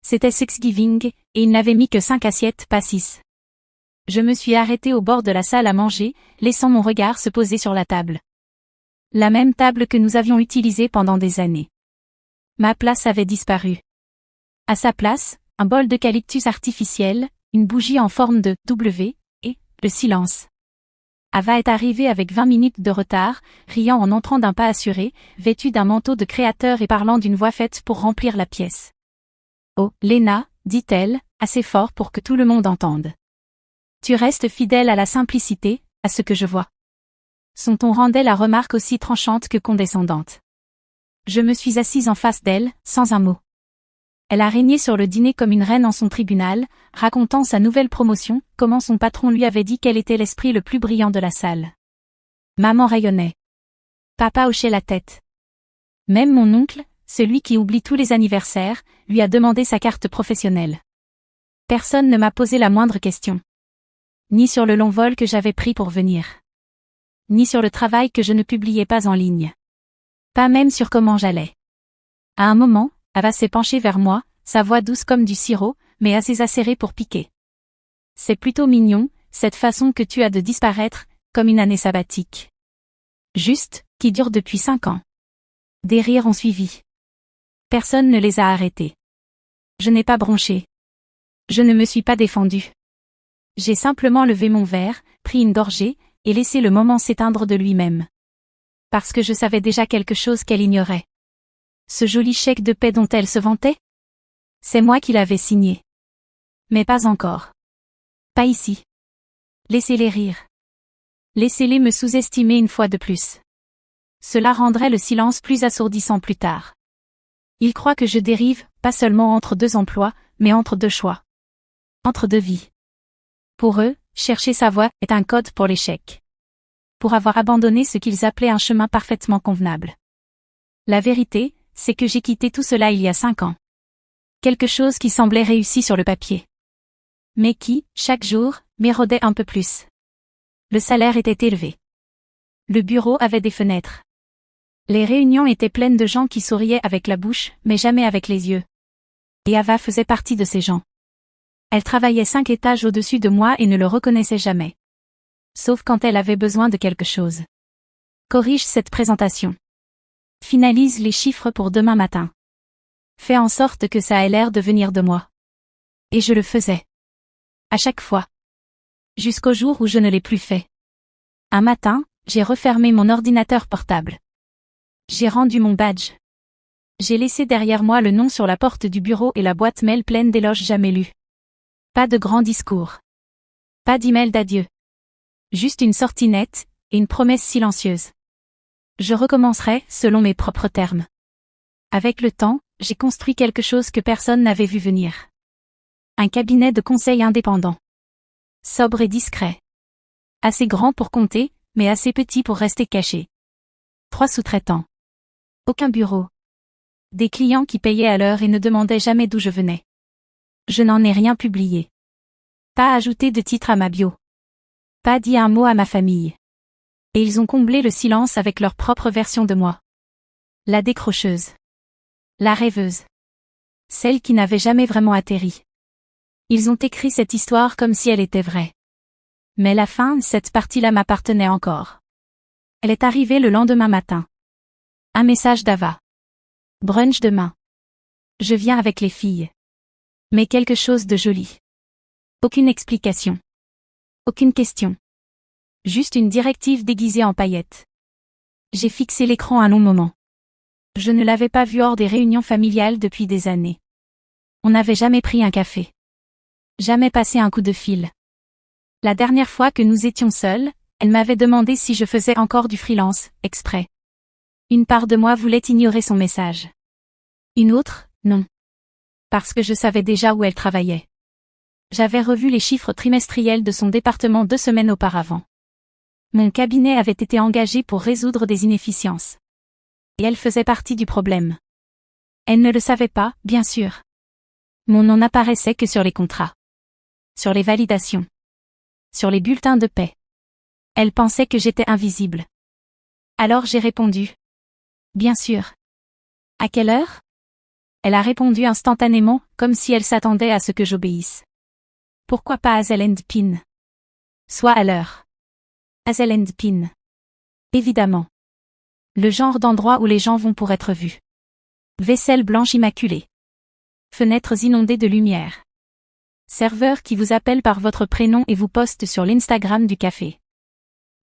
C'était Thanksgiving, et il n'avait mis que 5 assiettes, pas 6. Je me suis arrêtée au bord de la salle à manger, laissant mon regard se poser sur la table. La même table que nous avions utilisée pendant des années. Ma place avait disparu. À sa place, un bol d'eucalyptus artificiel, une bougie en forme de W, et le silence. Ava est arrivée avec 20 minutes de retard, riant en entrant d'un pas assuré, vêtue d'un manteau de créateur et parlant d'une voix faite pour remplir la pièce. « Oh, Lena, dit-elle, assez fort pour que tout le monde entende. Tu restes fidèle à la simplicité, à ce que je vois. » Son ton rendait la remarque aussi tranchante que condescendante. Je me suis assise en face d'elle, sans un mot. Elle a régné sur le dîner comme une reine en son tribunal, racontant sa nouvelle promotion, comment son patron lui avait dit qu'elle était l'esprit le plus brillant de la salle. Maman rayonnait. Papa hochait la tête. Même mon oncle, celui qui oublie tous les anniversaires, lui a demandé sa carte professionnelle. Personne ne m'a posé la moindre question. Ni sur le long vol que j'avais pris pour venir. Ni sur le travail que je ne publiais pas en ligne. Pas même sur comment j'allais. À un moment, Ava s'est penchée vers moi, sa voix douce comme du sirop, mais assez acérée pour piquer. C'est plutôt mignon, cette façon que tu as de disparaître, comme une année sabbatique. Juste, qui dure depuis 5 ans. Des rires ont suivi. Personne ne les a arrêtés. Je n'ai pas bronché. Je ne me suis pas défendue. J'ai simplement levé mon verre, pris une gorgée, et laissé le moment s'éteindre de lui-même. Parce que je savais déjà quelque chose qu'elle ignorait. Ce joli chèque de paix dont elle se vantait? C'est moi qui l'avais signé. Mais pas encore. Pas ici. Laissez-les rire. Laissez-les me sous-estimer une fois de plus. Cela rendrait le silence plus assourdissant plus tard. Ils croient que je dérive, pas seulement entre 2 emplois, mais entre 2 choix. Entre 2 vies. Pour eux, chercher sa voie est un code pour l'échec. Pour avoir abandonné ce qu'ils appelaient un chemin parfaitement convenable. La vérité, c'est que j'ai quitté tout cela il y a 5 ans. Quelque chose qui semblait réussi sur le papier. Mais qui, chaque jour, m'érodait un peu plus. Le salaire était élevé. Le bureau avait des fenêtres. Les réunions étaient pleines de gens qui souriaient avec la bouche, mais jamais avec les yeux. Et Ava faisait partie de ces gens. Elle travaillait 5 étages au-dessus de moi et ne le reconnaissait jamais. Sauf quand elle avait besoin de quelque chose. Corrige cette présentation. Finalise les chiffres pour demain matin. Fais en sorte que ça ait l'air de venir de moi. Et je le faisais. À chaque fois. Jusqu'au jour où je ne l'ai plus fait. Un matin, j'ai refermé mon ordinateur portable. J'ai rendu mon badge. J'ai laissé derrière moi le nom sur la porte du bureau et la boîte mail pleine d'éloges jamais lus. Pas de grands discours. Pas d'email d'adieu. Juste une sortie nette, et une promesse silencieuse. Je recommencerai, selon mes propres termes. Avec le temps, j'ai construit quelque chose que personne n'avait vu venir. Un cabinet de conseil indépendant. Sobre et discret. Assez grand pour compter, mais assez petit pour rester caché. 3 sous-traitants. Aucun bureau. Des clients qui payaient à l'heure et ne demandaient jamais d'où je venais. Je n'en ai rien publié. Pas ajouté de titre à ma bio. Pas dit un mot à ma famille. Et ils ont comblé le silence avec leur propre version de moi. La décrocheuse. La rêveuse. Celle qui n'avait jamais vraiment atterri. Ils ont écrit cette histoire comme si elle était vraie. Mais la fin, cette partie-là m'appartenait encore. Elle est arrivée le lendemain matin. Un message d'Ava. Brunch demain. Je viens avec les filles. Mais quelque chose de joli. Aucune explication. Aucune question. Juste une directive déguisée en paillettes. J'ai fixé l'écran un long moment. Je ne l'avais pas vue hors des réunions familiales depuis des années. On n'avait jamais pris un café. Jamais passé un coup de fil. La dernière fois que nous étions seuls, elle m'avait demandé si je faisais encore du freelance, exprès. Une part de moi voulait ignorer son message. Une autre, non. Parce que je savais déjà où elle travaillait. J'avais revu les chiffres trimestriels de son département 2 semaines auparavant. Mon cabinet avait été engagé pour résoudre des inefficiences. Et elle faisait partie du problème. Elle ne le savait pas, bien sûr. Mon nom n'apparaissait que sur les contrats. Sur les validations. Sur les bulletins de paie. Elle pensait que j'étais invisible. Alors j'ai répondu. Bien sûr. À quelle heure? Elle a répondu instantanément, comme si elle s'attendait à ce que j'obéisse. Pourquoi pas Hazel and Pin? Soit à l'heure. Hazel and Pin. Évidemment. Le genre d'endroit où les gens vont pour être vus. Vaisselle blanche immaculée. Fenêtres inondées de lumière. Serveur qui vous appelle par votre prénom et vous poste sur l'Instagram du café.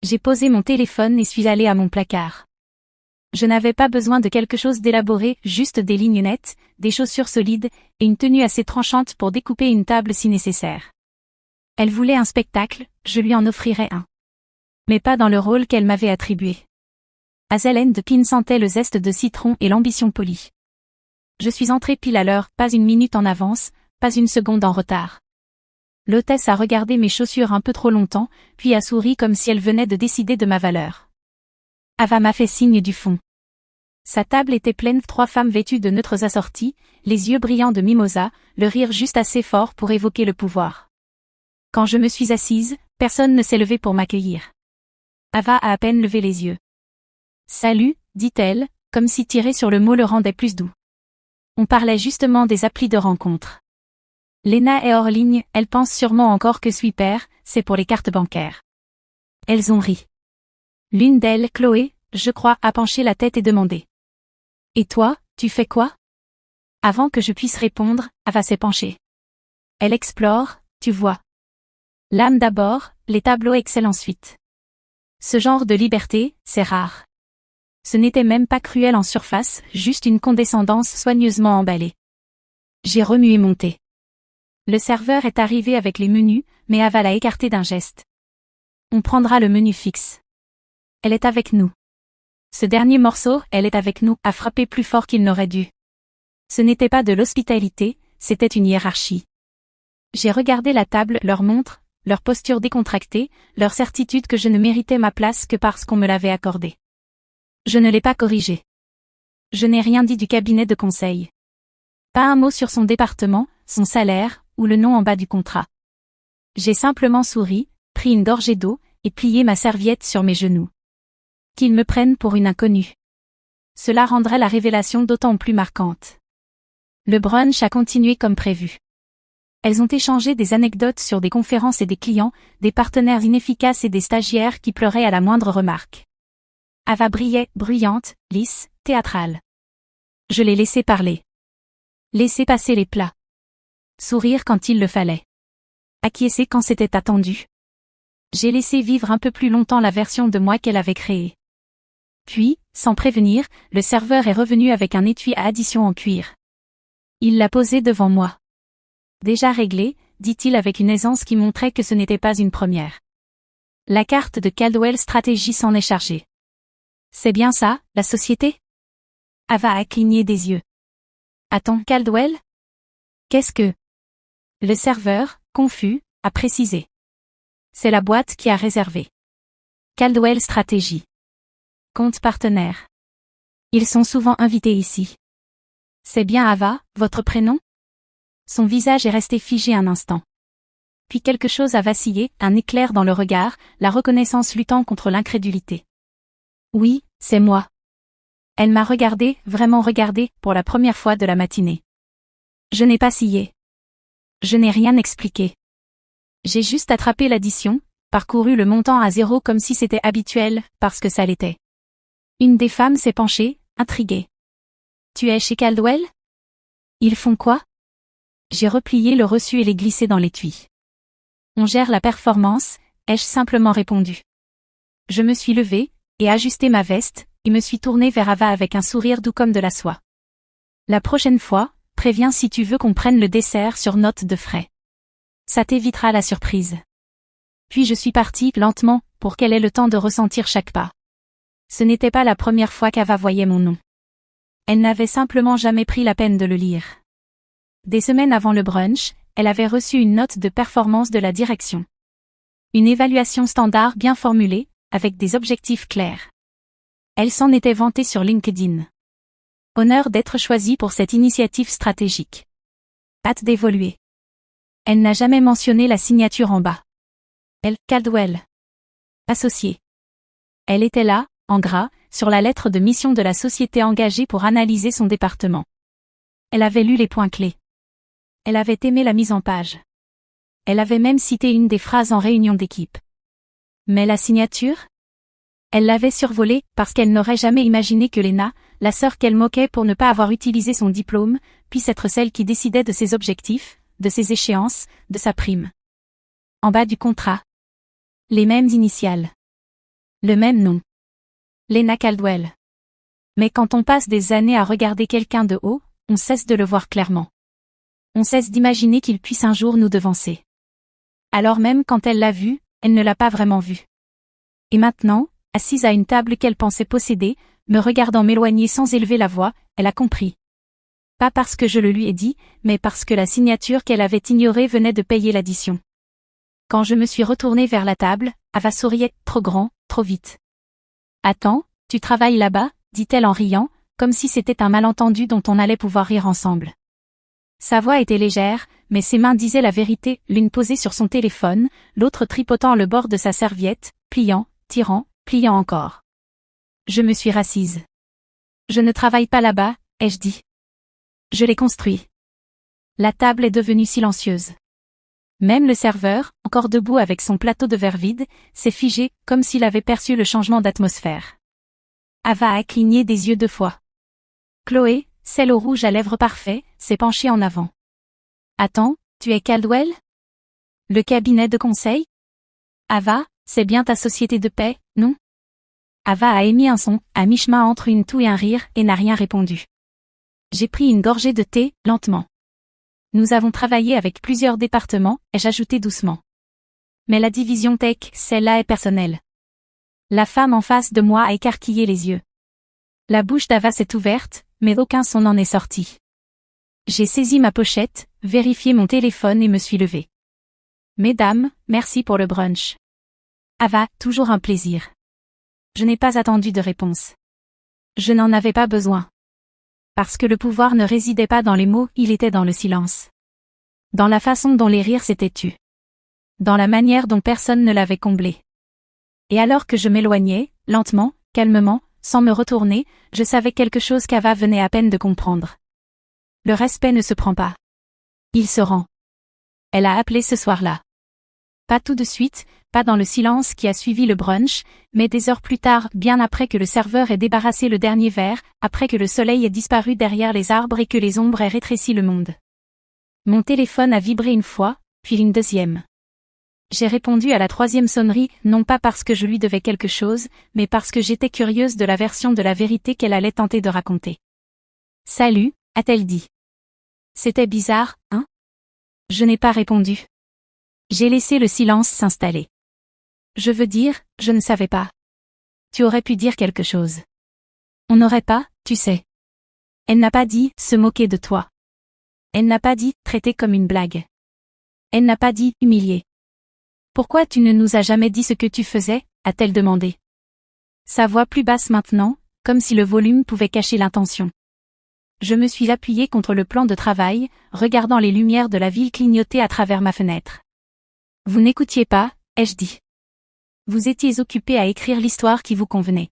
J'ai posé mon téléphone et suis allée à mon placard. Je n'avais pas besoin de quelque chose d'élaboré, juste des lignes nettes, des chaussures solides, et une tenue assez tranchante pour découper une table si nécessaire. Elle voulait un spectacle, je lui en offrirais un. Mais pas dans le rôle qu'elle m'avait attribué. Hazel and Pin sentait le zeste de citron et l'ambition polie. Je suis entrée pile à l'heure, pas une minute en avance, pas une seconde en retard. L'hôtesse a regardé mes chaussures un peu trop longtemps, puis a souri comme si elle venait de décider de ma valeur. Ava m'a fait signe du fond. Sa table était pleine, 3 femmes vêtues de neutres assortis, les yeux brillants de mimosa, le rire juste assez fort pour évoquer le pouvoir. Quand je me suis assise, personne ne s'est levé pour m'accueillir. Ava a à peine levé les yeux. Salut, dit-elle, comme si tirer sur le mot le rendait plus doux. On parlait justement des applis de rencontre. Lena est hors ligne, elle pense sûrement encore que Sweeper, c'est pour les cartes bancaires. Elles ont ri. L'une d'elles, Chloé, je crois, a penché la tête et demandé. Et toi, tu fais quoi? Avant que je puisse répondre, Ava s'est penchée. Elle explore, tu vois. L'âme d'abord, les tableaux Excel ensuite. Ce genre de liberté, c'est rare. Ce n'était même pas cruel en surface, juste une condescendance soigneusement emballée. J'ai remué mon thé. Le serveur est arrivé avec les menus, mais Ava l'a écarté d'un geste. On prendra le menu fixe. Elle est avec nous. Ce dernier morceau, elle est avec nous, a frappé plus fort qu'il n'aurait dû. Ce n'était pas de l'hospitalité, c'était une hiérarchie. J'ai regardé la table, leur montre, leur posture décontractée, leur certitude que je ne méritais ma place que parce qu'on me l'avait accordée. Je ne l'ai pas corrigé. Je n'ai rien dit du cabinet de conseil. Pas un mot sur son département, son salaire, ou le nom en bas du contrat. J'ai simplement souri, pris une gorgée d'eau, et plié ma serviette sur mes genoux. Qu'ils me prennent pour une inconnue. Cela rendrait la révélation d'autant plus marquante. Le brunch a continué comme prévu. Elles ont échangé des anecdotes sur des conférences et des clients, des partenaires inefficaces et des stagiaires qui pleuraient à la moindre remarque. Ava brillait, bruyante, lisse, théâtrale. Je l'ai laissé parler. Laisser passer les plats. Sourire quand il le fallait. Acquiescer quand c'était attendu. J'ai laissé vivre un peu plus longtemps la version de moi qu'elle avait créée. Puis, sans prévenir, le serveur est revenu avec un étui à addition en cuir. Il l'a posé devant moi. Déjà réglé, dit-il avec une aisance qui montrait que ce n'était pas une première. La carte de Caldwell Strategy s'en est chargée. C'est bien ça, la société? Ava a cligné des yeux. Attends, Caldwell? Qu'est-ce que? Le serveur, confus, a précisé. C'est la boîte qui a réservé. Caldwell Strategy. Compte partenaire. Ils sont souvent invités ici. C'est bien Ava, votre prénom? Son visage est resté figé un instant. Puis quelque chose a vacillé, un éclair dans le regard, la reconnaissance luttant contre l'incrédulité. Oui, c'est moi. Elle m'a regardé, vraiment regardé, pour la première fois de la matinée. Je n'ai pas scié. Je n'ai rien expliqué. J'ai juste attrapé l'addition, parcouru le montant à 0 comme si c'était habituel, parce que ça l'était. Une des femmes s'est penchée, intriguée. Tu es chez Caldwell? Ils font quoi? J'ai replié le reçu et l'ai glissé dans l'étui. On gère la performance, ai-je simplement répondu. Je me suis levée, et ajusté ma veste, et me suis tournée vers Ava avec un sourire doux comme de la soie. La prochaine fois, préviens si tu veux qu'on prenne le dessert sur note de frais. Ça t'évitera la surprise. Puis je suis partie, lentement, pour qu'elle ait le temps de ressentir chaque pas. Ce n'était pas la première fois qu'Ava voyait mon nom. Elle n'avait simplement jamais pris la peine de le lire. Des semaines avant le brunch, elle avait reçu une note de performance de la direction. Une évaluation standard bien formulée, avec des objectifs clairs. Elle s'en était vantée sur LinkedIn. Honneur d'être choisie pour cette initiative stratégique. Hâte d'évoluer. Elle n'a jamais mentionné la signature en bas. Elle, Caldwell. Associée. Elle était là, en gras, sur la lettre de mission de la société engagée pour analyser son département. Elle avait lu les points clés. Elle avait aimé la mise en page. Elle avait même cité une des phrases en réunion d'équipe. Mais la signature? Elle l'avait survolée parce qu'elle n'aurait jamais imaginé que Lena, la sœur qu'elle moquait pour ne pas avoir utilisé son diplôme, puisse être celle qui décidait de ses objectifs, de ses échéances, de sa prime. En bas du contrat. Les mêmes initiales. Le même nom. Lena Caldwell. Mais quand on passe des années à regarder quelqu'un de haut, on cesse de le voir clairement. On cesse d'imaginer qu'il puisse un jour nous devancer. Alors même quand elle l'a vu, elle ne l'a pas vraiment vu. Et maintenant, assise à une table qu'elle pensait posséder, me regardant m'éloigner sans élever la voix, elle a compris. Pas parce que je le lui ai dit, mais parce que la signature qu'elle avait ignorée venait de payer l'addition. Quand je me suis retournée vers la table, Ava souriait, trop grand, trop vite. Attends, tu travailles là-bas, dit-elle en riant, comme si c'était un malentendu dont on allait pouvoir rire ensemble. Sa voix était légère, mais ses mains disaient la vérité, l'une posée sur son téléphone, l'autre tripotant le bord de sa serviette, pliant, tirant, pliant encore. Je me suis rassise. Je ne travaille pas là-bas, ai-je dit. Je l'ai construit. La table est devenue silencieuse. Même le serveur, encore debout avec son plateau de verre vide, s'est figé, comme s'il avait perçu le changement d'atmosphère. Ava a cligné des yeux 2 fois. Chloé, celle au rouge à lèvres parfait, s'est penchée en avant. Attends, tu es Caldwell? Le cabinet de conseil? Ava, c'est bien ta société de paix, non? Ava a émis un son, à mi-chemin entre une toux et un rire, et n'a rien répondu. J'ai pris une gorgée de thé, lentement. Nous avons travaillé avec plusieurs départements, ai-je ajouté doucement. Mais la division tech, celle-là est personnelle. La femme en face de moi a écarquillé les yeux. La bouche d'Ava s'est ouverte, mais aucun son n'en est sorti. J'ai saisi ma pochette, vérifié mon téléphone et me suis levée. Mesdames, merci pour le brunch. Ava, toujours un plaisir. Je n'ai pas attendu de réponse. Je n'en avais pas besoin. Parce que le pouvoir ne résidait pas dans les mots, il était dans le silence. Dans la façon dont les rires s'étaient tus. Dans la manière dont personne ne l'avait comblé. Et alors que je m'éloignais, lentement, calmement, sans me retourner, je savais quelque chose qu'Ava venait à peine de comprendre. Le respect ne se prend pas. Il se rend. Elle a appelé ce soir-là. Pas tout de suite, pas dans le silence qui a suivi le brunch, mais des heures plus tard, bien après que le serveur ait débarrassé le dernier verre, après que le soleil ait disparu derrière les arbres et que les ombres aient rétréci le monde. Mon téléphone a vibré une fois, puis une deuxième. J'ai répondu à la 3e sonnerie, non pas parce que je lui devais quelque chose, mais parce que j'étais curieuse de la version de la vérité qu'elle allait tenter de raconter. Salut, a-t-elle dit. C'était bizarre, hein? Je n'ai pas répondu. J'ai laissé le silence s'installer. Je veux dire, je ne savais pas. Tu aurais pu dire quelque chose. On n'aurait pas, tu sais. Elle n'a pas dit, se moquer de toi. Elle n'a pas dit, traiter comme une blague. Elle n'a pas dit, humilier. Pourquoi tu ne nous as jamais dit ce que tu faisais, a-t-elle demandé. Sa voix plus basse maintenant, comme si le volume pouvait cacher l'intention. Je me suis appuyée contre le plan de travail, regardant les lumières de la ville clignoter à travers ma fenêtre. Vous n'écoutiez pas, ai-je dit. Vous étiez occupé à écrire l'histoire qui vous convenait.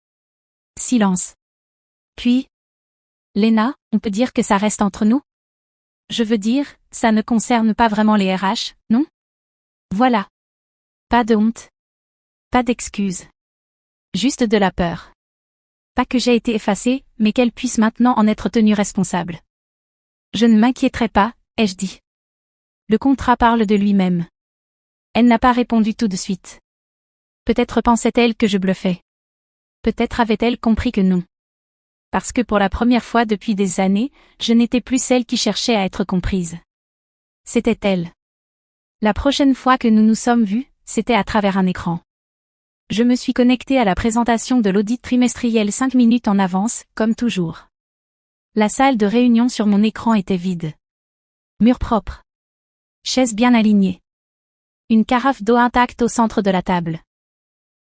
Silence. Puis, Lena, on peut dire que ça reste entre nous? Je veux dire, ça ne concerne pas vraiment les RH, non? Voilà. Pas de honte. Pas d'excuses. Juste de la peur. Pas que j'ai été effacée, mais qu'elle puisse maintenant en être tenue responsable. Je ne m'inquiéterai pas, ai-je dit. Le contrat parle de lui-même. Elle n'a pas répondu tout de suite. Peut-être pensait-elle que je bluffais. Peut-être avait-elle compris que non. Parce que pour la première fois depuis des années, je n'étais plus celle qui cherchait à être comprise. C'était elle. La prochaine fois que nous nous sommes vus, c'était à travers un écran. Je me suis connectée à la présentation de l'audit trimestriel 5 minutes en avance, comme toujours. La salle de réunion sur mon écran était vide. Mur propre. Chaises bien alignées. Une carafe d'eau intacte au centre de la table.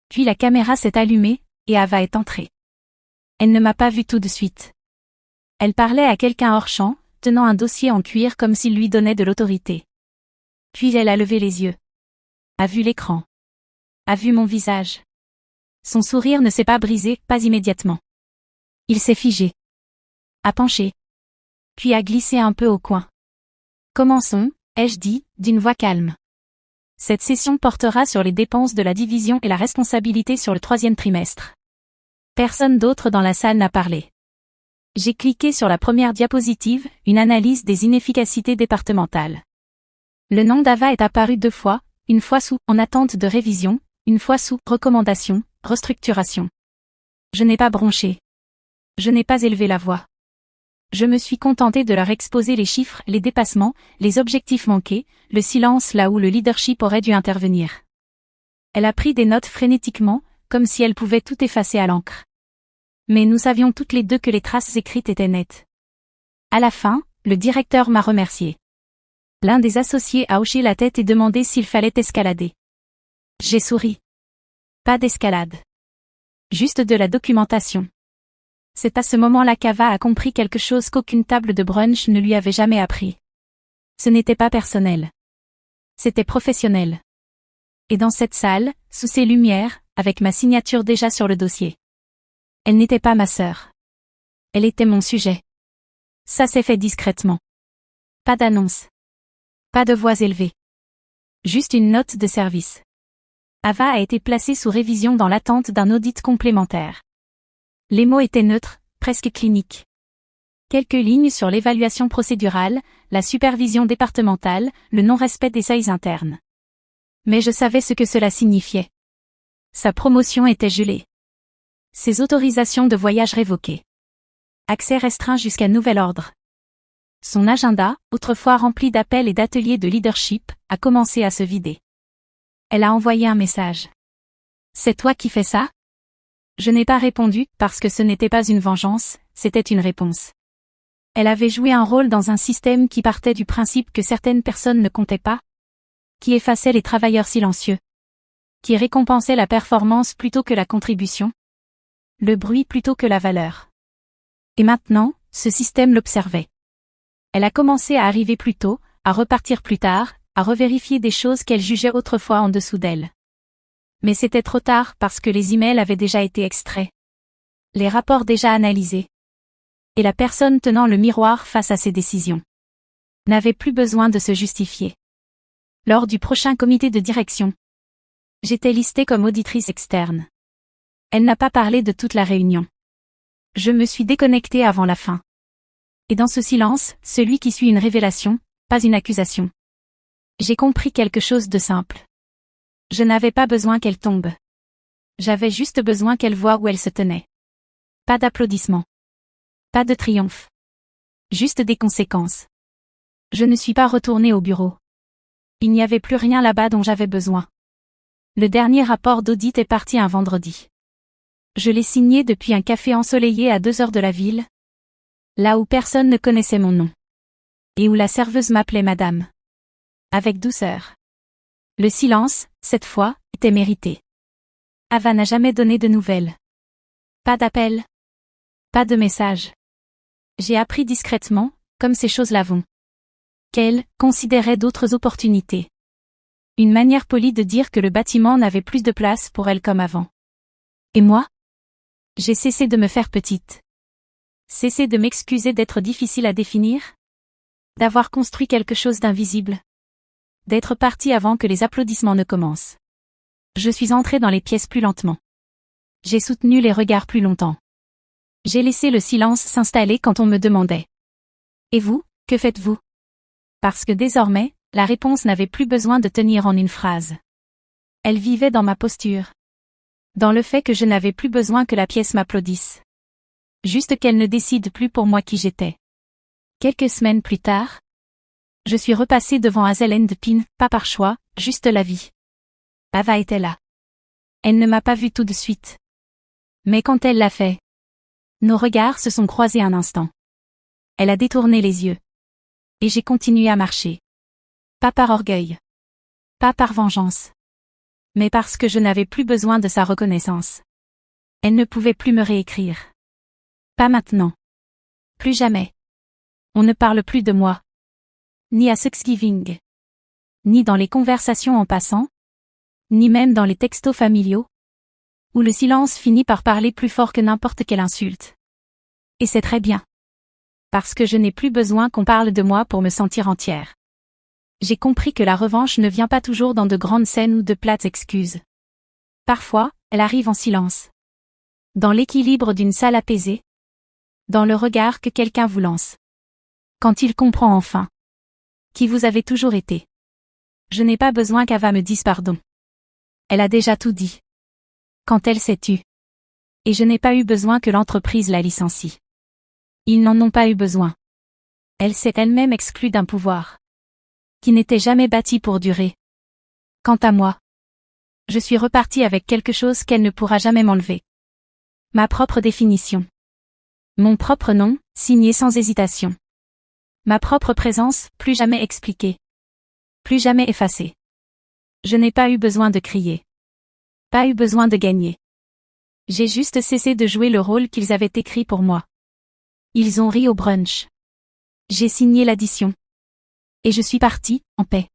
Puis la caméra s'est allumée, et Ava est entrée. Elle ne m'a pas vue tout de suite. Elle parlait à quelqu'un hors champ, tenant un dossier en cuir comme s'il lui donnait de l'autorité. Puis elle a levé les yeux. A vu l'écran. A vu mon visage. Son sourire ne s'est pas brisé, pas immédiatement. Il s'est figé. A penché. puis a glissé un peu au coin. Commençons, ai-je dit, d'une voix calme. Cette session portera sur les dépenses de la division et la responsabilité sur le 3e trimestre. Personne d'autre dans la salle n'a parlé. J'ai cliqué sur la première diapositive, une analyse des inefficacités départementales. Le nom d'Ava est apparu 2 fois, une fois sous « en attente de révision », une fois sous « recommandation », « restructuration ». Je n'ai pas bronché. Je n'ai pas élevé la voix. Je me suis contenté de leur exposer les chiffres, les dépassements, les objectifs manqués, le silence là où le leadership aurait dû intervenir. Elle a pris des notes frénétiquement, comme si elle pouvait tout effacer à l'encre. Mais nous savions toutes les deux que les traces écrites étaient nettes. À la fin, le directeur m'a remercié. L'un des associés a hoché la tête et demandé s'il fallait escalader. J'ai souri. Pas d'escalade. Juste de la documentation. C'est à ce moment-là qu'Ava a compris quelque chose qu'aucune table de brunch ne lui avait jamais appris. Ce n'était pas personnel. C'était professionnel. Et dans cette salle, sous ces lumières, avec ma signature déjà sur le dossier. Elle n'était pas ma sœur. Elle était mon sujet. Ça s'est fait discrètement. Pas d'annonce. Pas de voix élevée. Juste une note de service. Ava a été placée sous révision dans l'attente d'un audit complémentaire. Les mots étaient neutres, presque cliniques. Quelques lignes sur l'évaluation procédurale, la supervision départementale, le non-respect des seuils internes. Mais je savais ce que cela signifiait. Sa promotion était gelée. Ses autorisations de voyage révoquées. Accès restreint jusqu'à nouvel ordre. Son agenda, autrefois rempli d'appels et d'ateliers de leadership, a commencé à se vider. Elle a envoyé un message. C'est toi qui fais ça? Je n'ai pas répondu, parce que ce n'était pas une vengeance, c'était une réponse. Elle avait joué un rôle dans un système qui partait du principe que certaines personnes ne comptaient pas, qui effaçait les travailleurs silencieux, qui récompensait la performance plutôt que la contribution, le bruit plutôt que la valeur. Et maintenant, ce système l'observait. Elle a commencé à arriver plus tôt, à repartir plus tard, à revérifier des choses qu'elle jugeait autrefois en dessous d'elle. Mais c'était trop tard parce que les emails avaient déjà été extraits. Les rapports déjà analysés. Et la personne tenant le miroir face à ses décisions n'avait plus besoin de se justifier. Lors du prochain comité de direction, j'étais listée comme auditrice externe. Elle n'a pas parlé de toute la réunion. Je me suis déconnectée avant la fin. Et dans ce silence, celui qui suit une révélation, pas une accusation. J'ai compris quelque chose de simple. Je n'avais pas besoin qu'elle tombe. J'avais juste besoin qu'elle voie où elle se tenait. Pas d'applaudissements. Pas de triomphe. Juste des conséquences. Je ne suis pas retournée au bureau. Il n'y avait plus rien là-bas dont j'avais besoin. Le dernier rapport d'audit est parti un vendredi. Je l'ai signé depuis un café ensoleillé à 2 heures de la ville. Là où personne ne connaissait mon nom. Et où la serveuse m'appelait madame. Avec douceur. Le silence, cette fois, était mérité. Ava n'a jamais donné de nouvelles. Pas d'appel. Pas de message. J'ai appris discrètement, comme ces choses-là vont, qu'elle considérait d'autres opportunités. Une manière polie de dire que le bâtiment n'avait plus de place pour elle comme avant. Et moi? J'ai cessé de me faire petite. Cessé de m'excuser d'être difficile à définir? D'avoir construit quelque chose d'invisible? D'être partie avant que les applaudissements ne commencent? Je suis entrée dans les pièces plus lentement. J'ai soutenu les regards plus longtemps. J'ai laissé le silence s'installer quand on me demandait. Et vous, que faites-vous? Parce que désormais, la réponse n'avait plus besoin de tenir en une phrase. Elle vivait dans ma posture. Dans le fait que je n'avais plus besoin que la pièce m'applaudisse. Juste qu'elle ne décide plus pour moi qui j'étais. Quelques semaines plus tard, je suis repassée devant Hazel and Pin, pas par choix, juste la vie. Ava était là. Elle ne m'a pas vue tout de suite. Mais quand elle l'a fait, nos regards se sont croisés un instant. Elle a détourné les yeux. Et j'ai continué à marcher. Pas par orgueil. Pas par vengeance. Mais parce que je n'avais plus besoin de sa reconnaissance. Elle ne pouvait plus me réécrire. Pas maintenant. Plus jamais. On ne parle plus de moi. Ni à Thanksgiving. Ni dans les conversations en passant. Ni même dans les textos familiaux. Où le silence finit par parler plus fort que n'importe quelle insulte. Et c'est très bien. Parce que je n'ai plus besoin qu'on parle de moi pour me sentir entière. J'ai compris que la revanche ne vient pas toujours dans de grandes scènes ou de plates excuses. Parfois, elle arrive en silence. Dans l'équilibre d'une salle apaisée. Dans le regard que quelqu'un vous lance. Quand il comprend enfin. Qui vous avez toujours été. Je n'ai pas besoin qu'Ava me dise pardon. Elle a déjà tout dit. Quand elle s'est tue. Et je n'ai pas eu besoin que l'entreprise la licencie. Ils n'en ont pas eu besoin. Elle s'est elle-même exclue d'un pouvoir. Qui n'était jamais bâti pour durer. Quant à moi. Je suis repartie avec quelque chose qu'elle ne pourra jamais m'enlever. Ma propre définition. Mon propre nom, signé sans hésitation. Ma propre présence, plus jamais expliquée. Plus jamais effacée. Je n'ai pas eu besoin de crier. Pas eu besoin de gagner. J'ai juste cessé de jouer le rôle qu'ils avaient écrit pour moi. Ils ont ri au brunch. J'ai signé l'addition. Et je suis partie, en paix.